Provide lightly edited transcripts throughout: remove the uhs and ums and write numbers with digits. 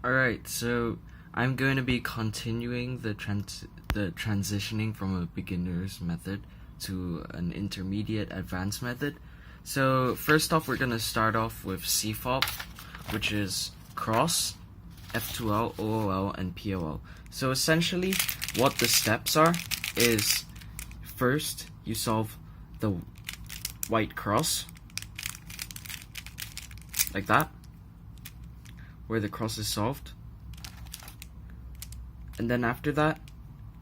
Alright, so I'm going to be continuing the transitioning from a beginner's method to an intermediate advanced method. So first off, we're going to start off with CFOP, which is cross, F2L, OOL, and POL. So essentially, what the steps are is first you solve the white cross, like that, where the cross is solved, and then after that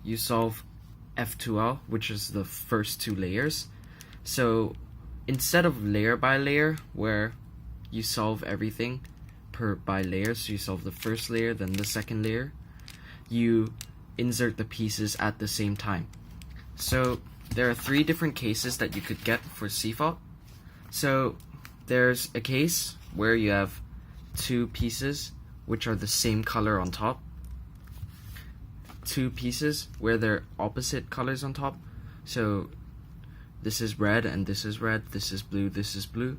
you solve F2L, which is the first two layers. So instead of layer by layer where you solve everything by layer, so you solve the first layer then the second layer, you insert the pieces at the same time. So there are three different cases that you could get for CFOP. So there's a case where you have two pieces which are the same color on top, two pieces where they're opposite colors on top. So this is red and this is red, this is blue,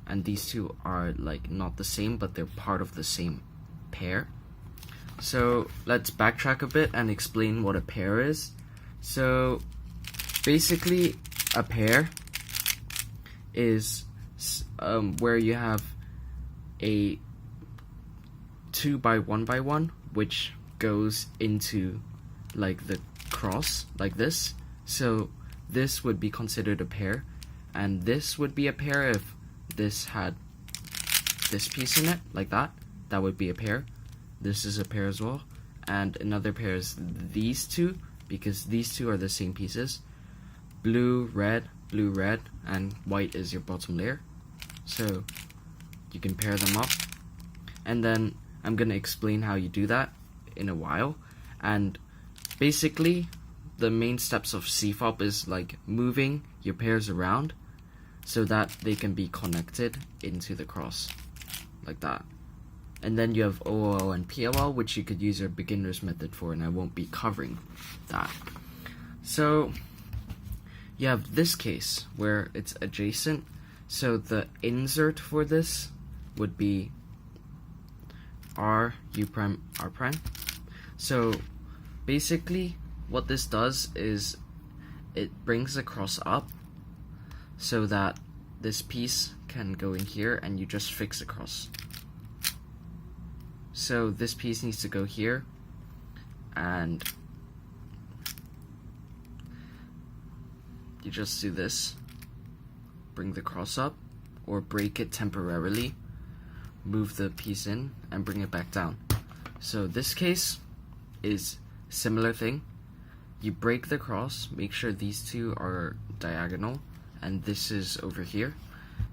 and these two are like not the same, but they're part of the same pair. So let's backtrack a bit and explain what a pair is. So basically a pair is where you have a 2 by 1 by 1 which goes into like the cross like this. So this would be considered a pair, and this would be a pair if this had this piece in it like that. That would be a pair. This is a pair as well, and another pair is these two, because these two are the same pieces. Blue, red, and white is your bottom layer. So you can pair them up, and then I'm gonna explain how you do that in a while. And basically the main steps of CFOP is like moving your pairs around so that they can be connected into the cross like that. And then you have OOL and POL, which you could use your beginner's method for, and I won't be covering that. So you have this case where it's adjacent. So the insert for this would be R, U prime, R prime. So basically what this does is it brings the cross up so that this piece can go in here and you just fix the cross. So this piece needs to go here, and you just do this, bring the cross up, or break it temporarily, move the piece in and bring it back down. So this case is similar thing. You break the cross, make sure these two are diagonal and this is over here.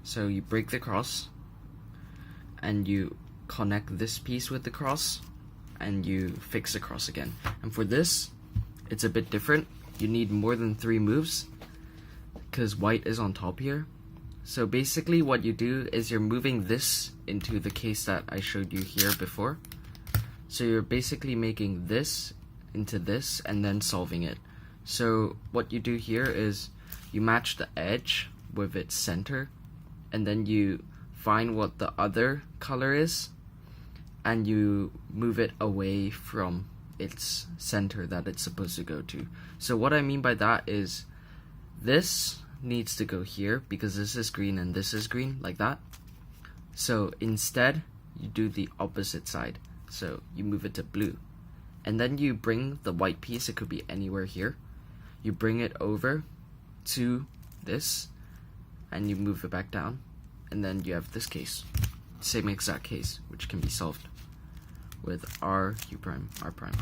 So you break the cross and you connect this piece with the cross and you fix the cross again. And for this, it's a bit different. You need more than 3 moves because white is on top here. So basically what you do is you're moving this into the case that I showed you here before. So you're basically making this into this and then solving it. So what you do here is you match the edge with its center, and then you find what the other color is and you move it away from its center that it's supposed to go to. So what I mean by that is this needs to go here because this is green and this is green, like that. So instead you do the opposite side. So you move it to blue, and then you bring the white piece, it could be anywhere here, you bring it over to this and you move it back down, and then you have this case, same exact case, which can be solved with R, U prime, R prime.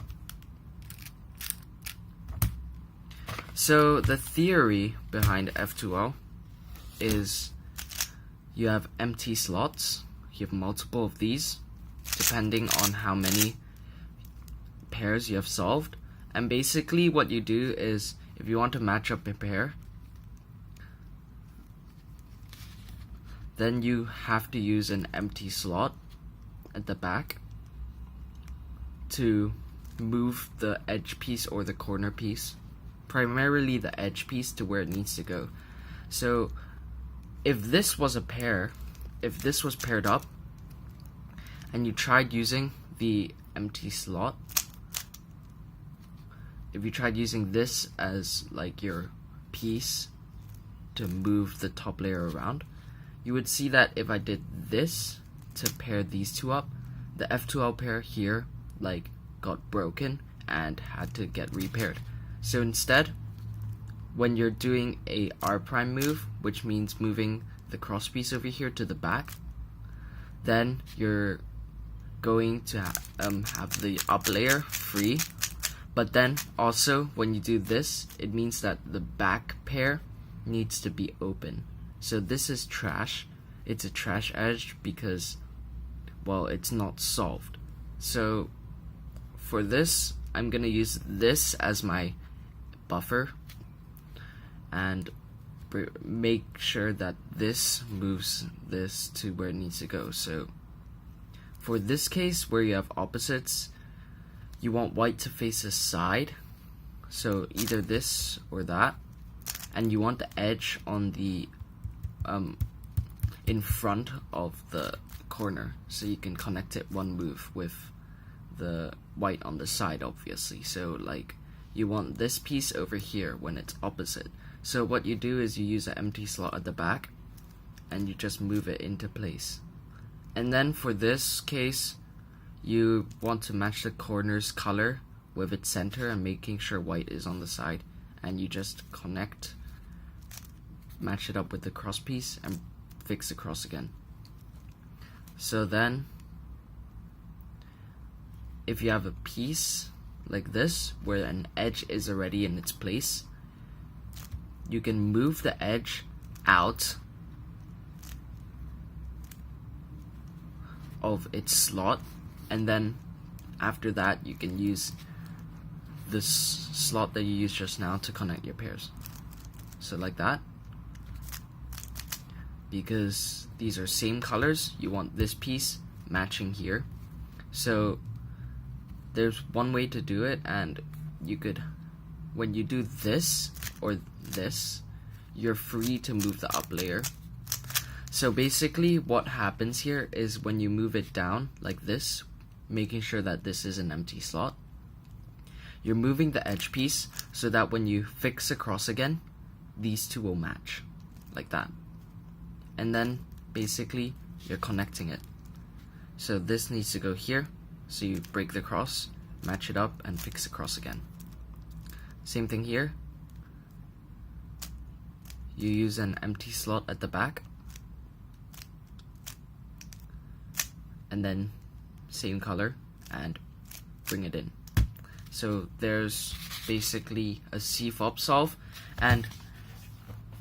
So the theory behind F2L is you have empty slots, you have multiple of these depending on how many pairs you have solved. And basically what you do is, if you want to match up a pair, then you have to use an empty slot at the back to move the edge piece or the corner piece, primarily the edge piece, to where it needs to go. So if this was a pair, if this was paired up and you tried using the empty slot, if you tried using this as like your piece to move the top layer around, you would see that if I did this to pair these two up, the F2L pair here like got broken and had to get repaired. So instead, when you're doing a R prime move, which means moving the cross piece over here to the back, then you're going to have the up layer free. But then also when you do this, it means that the back pair needs to be open. So this is trash. It's a trash edge because, well, it's not solved. So for this, I'm gonna use this as my buffer and make sure that this moves this to where it needs to go. So for this case where you have opposites, you want white to face a side, so either this or that, and you want the edge on the in front of the corner, so you can connect it one move with the white on the side, obviously. So like you want this piece over here when it's opposite. So what you do is you use an empty slot at the back and you just move it into place. And then for this case, you want to match the corner's color with its center and making sure white is on the side, and you just match it up with the cross piece and fix the cross again. So then if you have a piece like this where an edge is already in its place, you can move the edge out of its slot, and then after that you can use this slot that you used just now to connect your pairs. So like that. Because these are same colors, you want this piece matching here. So there's one way to do it, and you could, when you do this or this, you're free to move the up layer. So basically what happens here is when you move it down like this, making sure that this is an empty slot, you're moving the edge piece so that when you fix across again, these two will match like that. And then basically you're connecting it. So this needs to go here, so you break the cross, match it up, and fix the cross again. Same thing here. You use an empty slot at the back, and then same color and bring it in. So there's basically a CFOP solve, and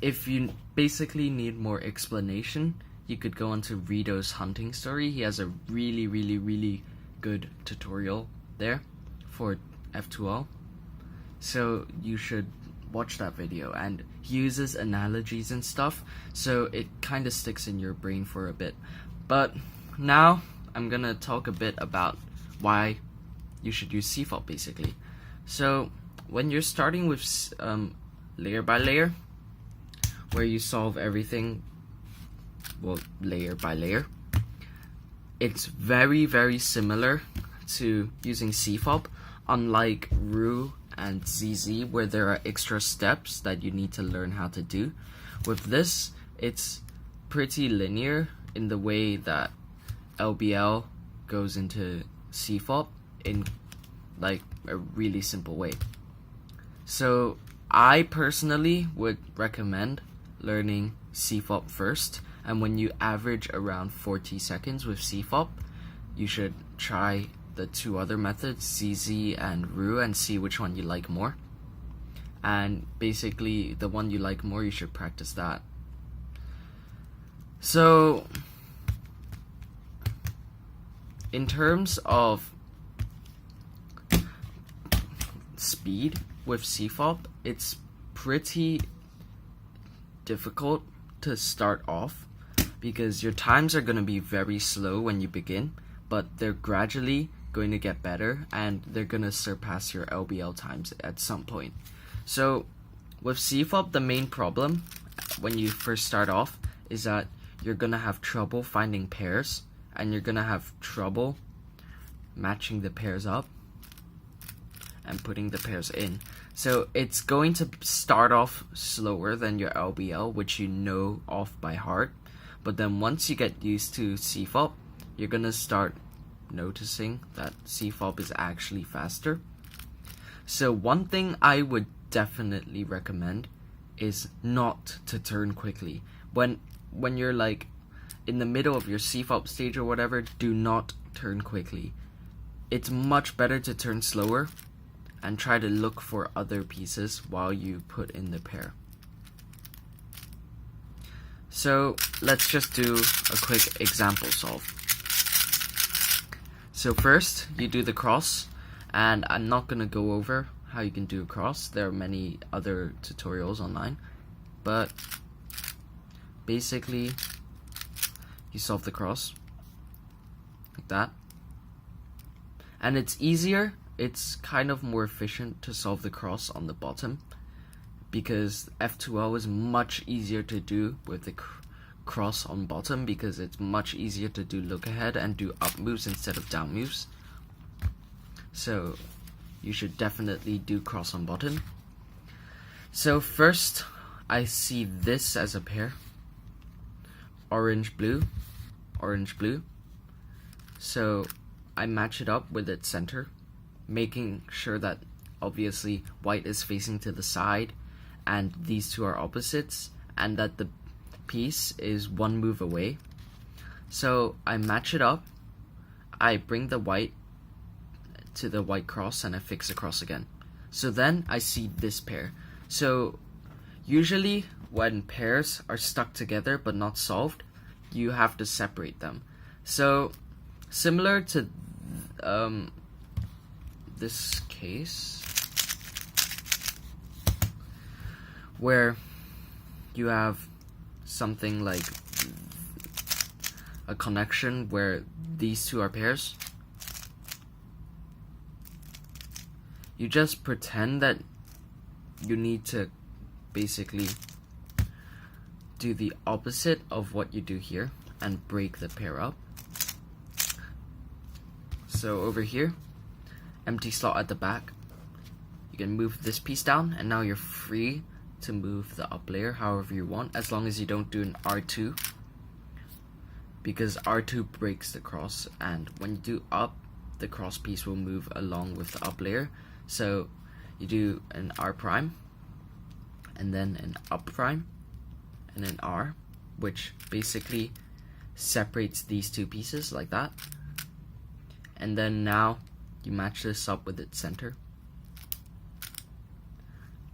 if you basically need more explanation, you could go on to Rito's hunting story. He has a really good tutorial there for F2L, so you should watch that video, and he uses analogies and stuff, so it kind of sticks in your brain for a bit. But now I'm gonna talk a bit about why you should use CFOP basically. So when you're starting with layer by layer, where you solve everything, well, layer by layer, it's very similar to using CFOP, unlike RU and ZZ, where there are extra steps that you need to learn how to do. With this, it's pretty linear in the way that LBL goes into CFOP in like a really simple way. So I personally would recommend learning CFOP first, and when you average around 40 seconds with CFOP, you should try the two other methods, ZZ and RU, and see which one you like more. And basically the one you like more, you should practice that. So in terms of speed with CFOP, it's pretty difficult to start off because your times are going to be very slow when you begin, but they're gradually going to get better and they're going to surpass your LBL times at some point. So with CFOP, the main problem when you first start off is that you're going to have trouble finding pairs, and you're going to have trouble matching the pairs up and putting the pairs in. So it's going to start off slower than your LBL, which you know off by heart, but then once you get used to CFOP, you're gonna start noticing that CFOP is actually faster. So one thing I would definitely recommend is not to turn quickly. When you're like in the middle of your CFOP stage or whatever, do not turn quickly. It's much better to turn slower and try to look for other pieces while you put in the pair. So let's just do a quick example solve. So first you do the cross, and I'm not gonna go over how you can do a cross. There are many other tutorials online, but basically you solve the cross like that, and it's easier, it's kind of more efficient to solve the cross on the bottom, because F2L is much easier to do with the cross on bottom, because it's much easier to do look ahead and do up moves instead of down moves. So you should definitely do cross on bottom. So first I see this as a pair, orange blue, orange blue. So I match it up with its center, making sure that obviously white is facing to the side and these two are opposites, and that the piece is one move away. So I match it up, I bring the white to the white cross, and I fix the cross again. So then I see this pair. So usually when pairs are stuck together but not solved, you have to separate them. So similar to this case, where you have something like a connection where these two are pairs, you just pretend that you need to basically do the opposite of what you do here and break the pair up. So over here, empty slot at the back, you can move this piece down, and now you're free to move the up layer however you want, as long as you don't do an R2, because R2 breaks the cross, and when you do up, the cross piece will move along with the up layer. So you do an R prime, and then an up prime, and an R, which basically separates these two pieces like that. And then now you match this up with its center,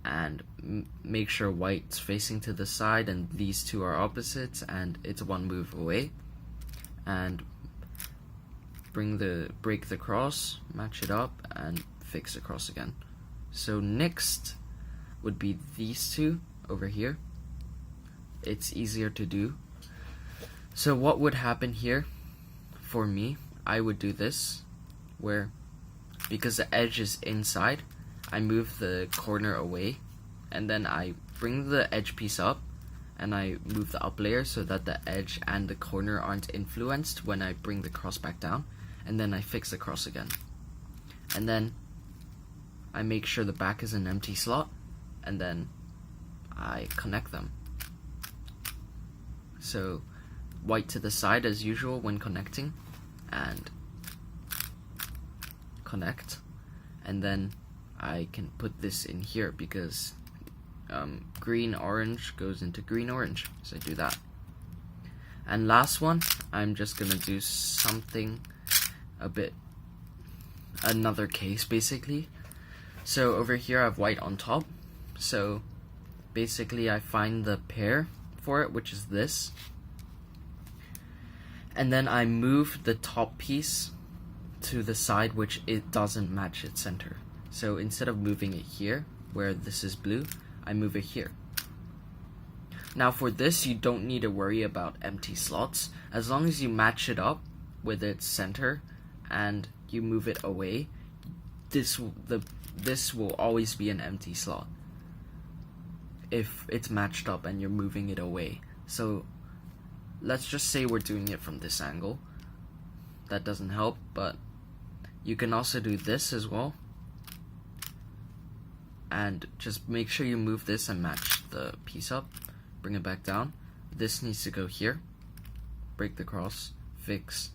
and make sure white's facing to the side and these two are opposites and it's one move away, and break the cross, match it up, and fix the cross again. So next would be these two over here. It's easier to do. So what would happen here for me, I would do this, where because the edge is inside, I move the corner away, and then I bring the edge piece up and I move the up layer so that the edge and the corner aren't influenced when I bring the cross back down, and then I fix the cross again. And then I make sure the back is an empty slot, and then I connect them. So white to the side as usual when connecting, and connect, and then I can put this in here because green orange goes into green orange, so I do that. And last one, I'm just gonna do something another case basically. So over here I have white on top, so basically I find the pair for it, which is this, and then I move the top piece to the side which it doesn't match its center. So instead of moving it here where this is blue, I move it here. Now for this, you don't need to worry about empty slots. As long as you match it up with its center and you move it away, this will always be an empty slot if it's matched up and you're moving it away. So let's just say we're doing it from this angle. That doesn't help, but You can also do this as well. And just make sure you move this and match the piece up. Bring it back down. This needs to go here. Break the cross. Fix.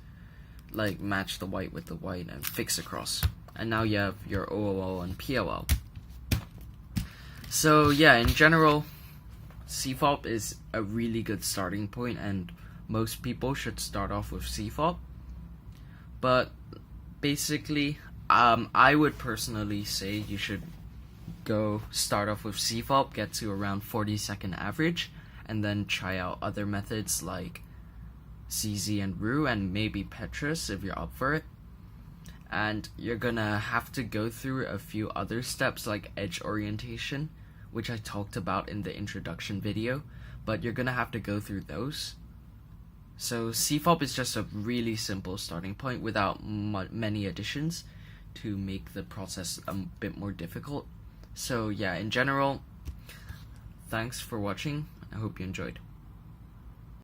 Like match the white with the white and fix across. And now you have your OOL and POL. So yeah, in general, CFOP is a really good starting point, and most people should start off with CFOP. But basically, I would personally say you should go start off with CFOP, get to around 40-second average, and then try out other methods like CZ and RU and maybe Petrus if you're up for it. And you're gonna have to go through a few other steps like edge orientation, which I talked about in the introduction video, but you're gonna have to go through those. So CFOP is just a really simple starting point without many additions to make the process a bit more difficult. So yeah, in general, thanks for watching. I hope you enjoyed.